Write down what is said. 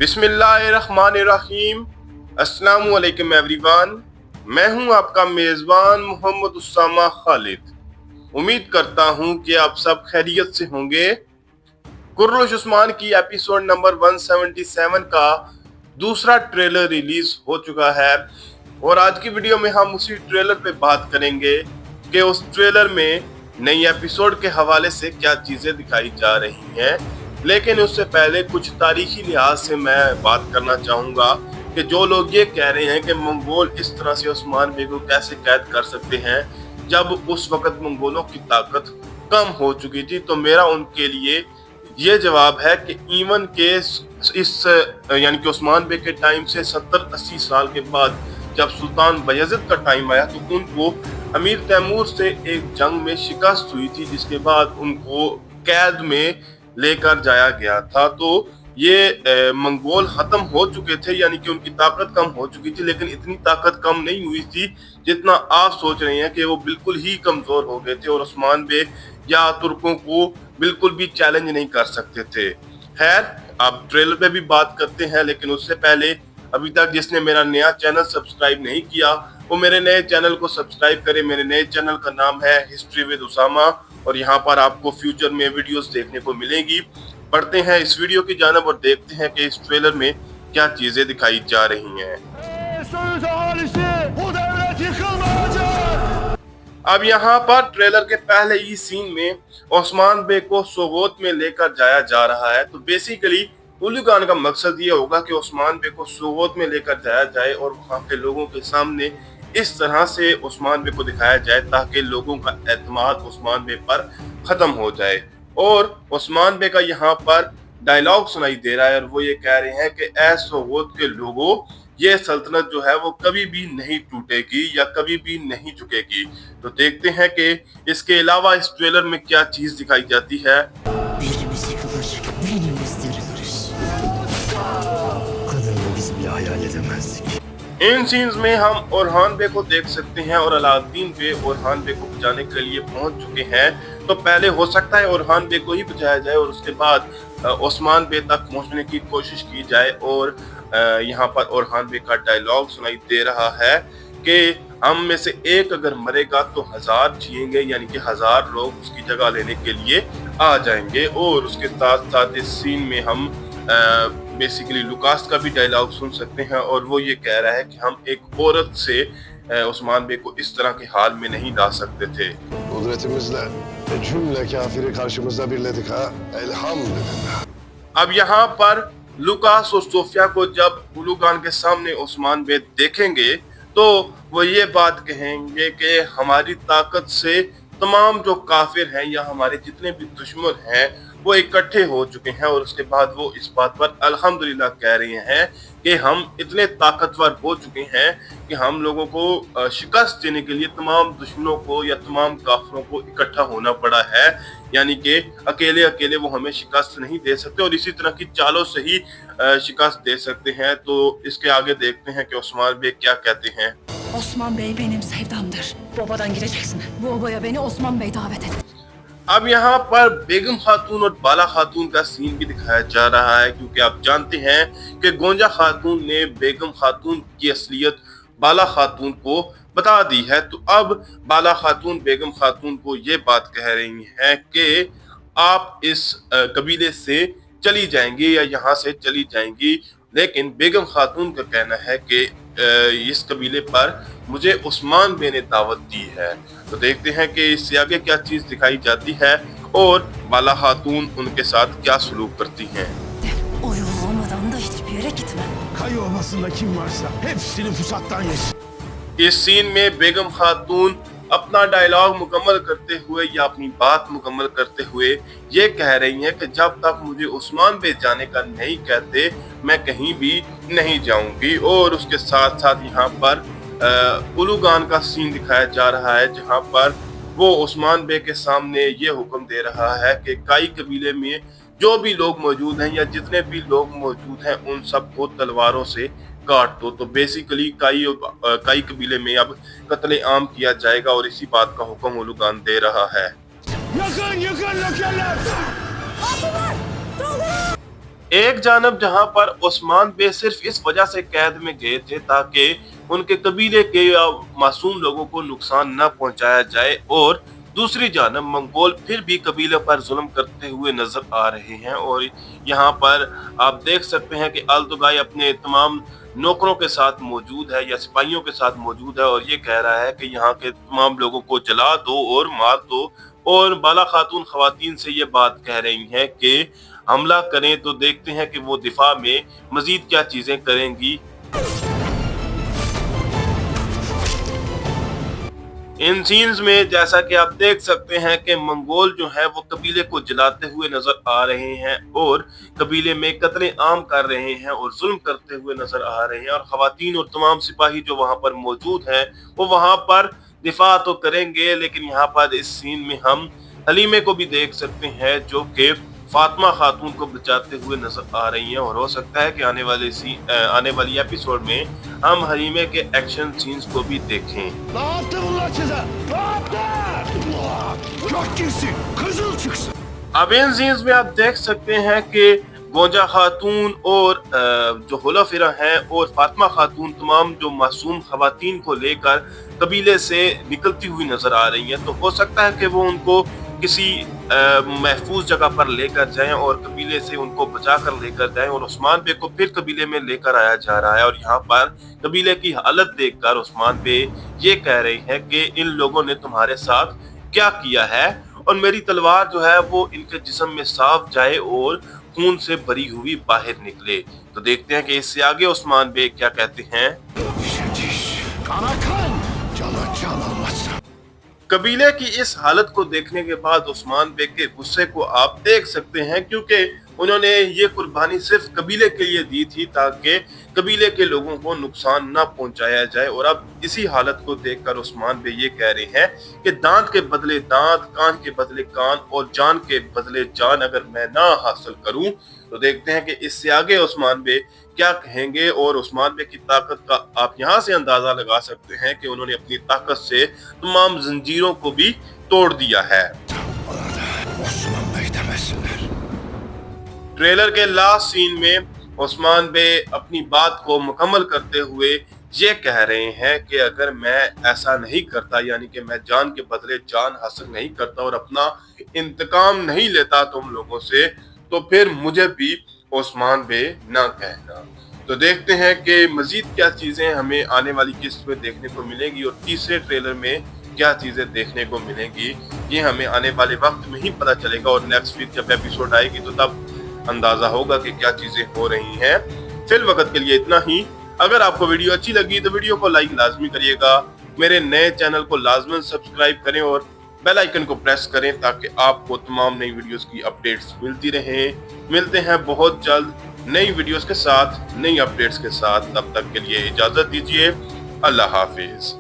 बिस्मिल्लाहिर्रहमानिर्रहीम। अस्सलामु अलैकुम एवरीवन। मैं हूं आपका मेज़बान मोहम्मद उसामा खालिद। उम्मीद करता हूं कि आप सब खैरियत से होंगे। कुर्रुश उस्मान की एपिसोड नंबर 177 का दूसरा ट्रेलर रिलीज हो चुका है और आज की वीडियो में हम उसी ट्रेलर पे बात करेंगे कि उस ट्रेलर में नई एपिसोड के हवाले से क्या चीजें दिखाई जा रही हैं। लेकिन उससे पहले कुछ तारीखी लिहाज से मैं बात करना चाहूंगा कि जो लोग ये कह रहे हैं कि मंगोल इस तरह से उस्मान बे को कैसे कैद कर सकते हैं जब उस वक्त मंगोलों की ताकत कम हो चुकी थी, तो मेरा उनके लिए ये जवाब है कि ईवन के इस यानी कि उस्मान बे के टाइम से 70-80 साल के बाद जब सुल्तान बायज़िद का टाइम आया तो उनको अमीर तैमूर से एक जंग में शिकस्त हुई थी, जिसके बाद उनको कैद में लेकर जाया गया था। तो ये मंगोल खत्म हो चुके थे, यानी कि उनकी ताकत कम हो चुकी थी, लेकिन इतनी ताकत कम नहीं हुई थी जितना आप सोच रहे हैं कि वो बिल्कुल ही कमजोर हो गए थे और उस्मान बे या तुर्कों को बिल्कुल भी चैलेंज नहीं कर सकते थे। खैर, अब ट्रेलर पे भी बात करते हैं, लेकिन उससे पहले अभी तक जिसने मेरा नया चैनल सब्सक्राइब नहीं किया वो मेरे नए चैनल को सब्सक्राइब करे। मेरे नए चैनल का नाम है हिस्ट्री विद उसामा और यहाँ पर आपको फ्यूचर में वीडियोस देखने को मिलेगी। बढ़ते हैं इस वीडियो की जानिब और देखते हैं कि इस ट्रेलर में क्या चीजें दिखाई जा रही हैं। अब यहाँ पर ट्रेलर के पहले ही सीन में उस्मान बे को सोगोत में लेकर जाया जा रहा है। तो बेसिकली उलूगान का मकसद ये होगा कि उस्मान बे को सोगोत में लेकर जाया जाए और वहाँ के लोगों के सामने इस तरह से उस्मान बे को दिखाया जाए ताकि लोगों का एतमाद उस्मान बे पर खत्म हो जाए। और उस्मान बे का यहाँ पर डायलॉग सुनाई दे रहा है और वो ये कह रहे हैं कि ऐ सोगोत के लोगों, ये सल्तनत जो है वो कभी भी नहीं टूटेगी या कभी भी नहीं झुकेगी। तो देखते हैं कि इसके अलावा इस ट्रेलर में क्या चीज दिखाई जाती है। इन सीन्स में हम ओरहान बे को देख सकते हैं और अलाउद्दीन बे ओरहान बे को बचाने के लिए पहुंच चुके हैं। तो पहले हो सकता है ओरहान बे को ही बचाया जाए और उसके बाद उस्मान बे तक पहुंचने की कोशिश की जाए। और यहाँ पर ओरहान बे का डायलॉग सुनाई दे रहा है कि हम में से एक अगर मरेगा तो 1000 जिएंगे, यानी कि 1000 लोग उसकी जगह लेने के लिए आ जाएंगे। और उसके साथ साथ इस सीन में हम बेसिकली लुकास का भी डायलॉग सुन सकते हैं और वो ये कह रहा है कि हम एक औरत से उस्मान बे को इस तरह के हाल में नहीं ला सकते थे। अब यहाँ पर लुकास और सोफिया को जब उलूगान के सामने उस्मान बे देखेंगे तो वो ये बात कहेंगे कि हमारी ताकत से तमाम जो काफिर हैं या हमारे जितने भी दुश्मन हैं वो इकट्ठे हो चुके हैं। और उसके बाद वो इस बात पर अल्हम्दुलिल्लाह कह रहे हैं कि हम इतने ताकतवर हो चुके हैं कि हम लोगों को शिकस्त देने के लिए तमाम दुश्मनों को या तमाम काफिरों को इकट्ठा होना पड़ा है, यानी कि अकेले अकेले वो हमें शिकस्त नहीं दे सकते और इसी तरह की चालों से ही शिकस्त दे सकते हैं। तो इसके आगे देखते हैं कि उस्मान बे क्या कहते हैं। Osman Bey benim sevdamdır. Bu obadan gireceksin. Bu obaya beni Osman Bey davet etti. अब यहाँ पर बेगम खातून और बाला खातून का सीन भी दिखाया जा रहा है, क्योंकि आप जानते हैं कि गोंजा खातून ने बेगम खातून की असलियत बाला खातून को बता दी है। तो अब बाला खातून बेगम खातून को ये बात कह रही हैं कि आप इस कबीले से चली जाएंगी या यहाँ से चली जाएंगी, लेकिन बेगम खातून का कहना है कि इस कबीले पर मुझे उस्मान बे ने दावत दी है। तो देखते हैं कि इससे आगे क्या चीज दिखाई जाती है और बाला खातून उनके साथ क्या सलूक करती हैं। इस सीन में बेगम खातून अपना डायलॉग मुकम्मल करते हुए या अपनी बात मुकम्मल करते हुए ये कह रही हैं कि जब तक मुझे उस्मान बे जाने का नहीं कहते मैं कहीं भी नहीं जाऊंगी। और उसके साथ साथ यहाँ पर उलूगान का सीन दिखाया जा रहा है, जहाँ पर वो उस्मान बे के सामने ये हुक्म दे रहा है कि काई कबीले में जो भी लोग मौजूद हैं या जितने भी लोग मौजूद हैं उन सबको तलवारों से काट दो। तो बेसिकली काई कबीले में अब कत्ले आम किया जाएगा और इसी बात का हुक्म उलूगान दे रहा है। एक जानब जहां पर उस्मान बे सिर्फ इस वजह से कैद में गए थे ताकि उनके कबीले के मासूम लोगों को नुकसान न पहुंचाया जाए, और दूसरी जानब मंगोल फिर भी कबीले पर जुल्म करते हुए नजर आ रहे हैं। और यहाँ पर आप देख सकते हैं कि अल्तुगाई अपने तमाम नौकरों के साथ मौजूद है या सिपाहियों के साथ मौजूद है और ये कह रहा है कि यहाँ के तमाम लोगों को जला दो और मार दो। और बाला खातून खवातीन से ये बात कह रही हैं कि हमला करें, तो देखते हैं कि वो दिफा में मजीद क्या चीजें करेंगी। इन सीन्स में जैसा कि आप देख सकते हैं कि मंगोल जो है वो कबीले को जलाते हुए नजर आ रहे हैं और कबीले में कत्ले आम कर रहे हैं और जुल्म करते हुए नजर आ रहे हैं, और खवातीन और तमाम सिपाही जो वहां पर मौजूद हैं वो वहां पर दिफा तो करेंगे। लेकिन यहाँ पर इस सीन में हम हलीमे को भी देख सकते हैं जो कि फातिमा खातून को बचाते हुए नजर आ रही हैं, और हो सकता है कि आने वाली एपिसोड में हम हलीमे के एक्शन सीन्स को भी देखें। अब इन सीन्स में आप देख सकते हैं कि गोंजा खातून और जो हुलाफिरा हैं और फातिमा खातून तमाम जो मासूम खवातीन को लेकर कबीले से निकलती हुई नजर आ रही हैं। तो हो सकता है कि वो उनको किसी महफूज जगह पर लेकर जाएं और कबीले से उनको बचा कर लेकर जाएं, और उस्मान बे को फिर कबीले में लेकर आया जा रहा है। और यहाँ पर कबीले की हालत देखकर उस्मान बे ये कह रहे हैं कि इन लोगों ने तुम्हारे साथ क्या किया है, और मेरी तलवार जो है वो इनके जिस्म में साफ जाए और खून से भरी हुई बाहर निकले। तो देखते हैं कि इससे आगे उस्मान बे क्या कहते हैं। कबीले की इस हालत को देखने के बाद उस्मान बे के गुस्से को आप देख सकते हैं, क्योंकि उन्होंने ये कुर्बानी सिर्फ कबीले के लिए दी थी ताकि कबीले के लोगों को नुकसान न पहुंचाया जाए। और अब इसी हालत को देखकर उस्मान बे ये कह रहे हैं कि दांत के बदले दांत, कान के बदले कान और जान के बदले जान अगर मैं ना हासिल करूं। तो देखते हैं कि इससे आगे उस्मान बे क्या कहेंगे। और उस्मान बे की ताकत का आप यहाँ से अंदाजा लगा सकते हैं कि उन्होंने अपनी ताकत से तमाम जंजीरों को भी तोड़ दिया है। ट्रेलर के लास्ट सीन में उस्मान बे अपनी बात को मुकम्मल करते हुए ये कह रहे हैं कि अगर मैं ऐसा नहीं करता, यानी कि मैं जान के बदले जान हासिल नहीं करता और अपना इंतकाम नहीं लेता तुम लोगों से, तो फिर मुझे भी उस्मान बे ना कहना। तो देखते हैं कि मजीद क्या चीजें हमें आने वाली किस्त में देखने को मिलेगी और तीसरे ट्रेलर में क्या चीजें देखने को मिलेंगी, ये हमें आने वाले वक्त में ही पता चलेगा। और नेक्स्ट वीक जब एपिसोड आएगी तो तब अंदाजा होगा कि क्या चीजें हो रही हैं। फिल वक्त के लिए इतना ही। अगर आपको वीडियो अच्छी लगी तो वीडियो को लाइक लाजमी करिएगा, मेरे नए चैनल को लाजमन सब्सक्राइब करें और बेल आइकन को प्रेस करें ताकि आपको तमाम नई वीडियोस की अपडेट्स मिलती रहें। मिलते हैं बहुत जल्द नई वीडियोस के साथ, नई अपडेट्स के साथ। तब तक के लिए इजाजत दीजिए। अल्लाह हाफिज।